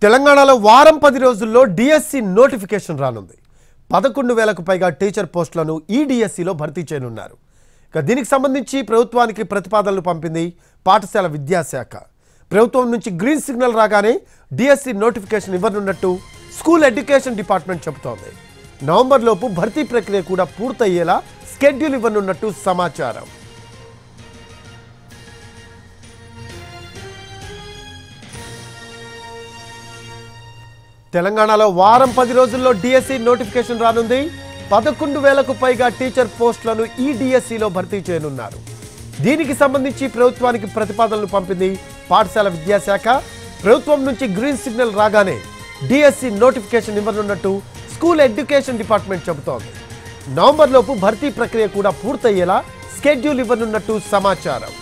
తెలంగాణలో వారం 10 రోజుల్లో డిఎస్సి నోటిఫికేషన్ రానుంది. 11,000కు పైగా టీచర్ పోస్టులను ఈ డిఎస్సిలో భర్తీ చేయనున్నారు. ఇక దీనికి సంబంధించి ప్రభుత్వానికి ప్రతిపాదనలు పంపింది పాఠశాల విద్యాశాఖ. ప్రభుత్వం నుంచి గ్రీన్ సిగ్నల్ రాగానే డిఎస్సి నోటిఫికేషన్ ఇవ్వనున్నట్టు స్కూల్ ఎడ్యుకేషన్ డిపార్ట్మెంట్ చెబుతోంది. నవంబర్లోపు భర్తీ ప్రక్రియ కూడా పూర్తయ్యేలా షెడ్యూల్ ఇవ్వనున్నట్టు సమాచారం. తెలంగాణలో వారం 10 రోజుల్లో డిఎస్సి నోటిఫికేషన్ రానుంది. 11,000కు పైగా టీచర్ పోస్టులను ఈ డిఎస్సిలో భర్తీ చేయనున్నారు. దీనికి సంబంధించి ప్రభుత్వానికి ప్రతిపాదనలు పంపింది పాఠశాల విద్యాశాఖ. ప్రభుత్వం నుంచి గ్రీన్ సిగ్నల్ రాగానే డిఎస్సి నోటిఫికేషన్ ఇవ్వనున్నట్టు స్కూల్ ఎడ్యుకేషన్ డిపార్ట్మెంట్ చెబుతోంది. నవంబర్లోపు భర్తీ ప్రక్రియ కూడా పూర్తయ్యేలా షెడ్యూల్ ఇవ్వనున్నట్టు సమాచారం.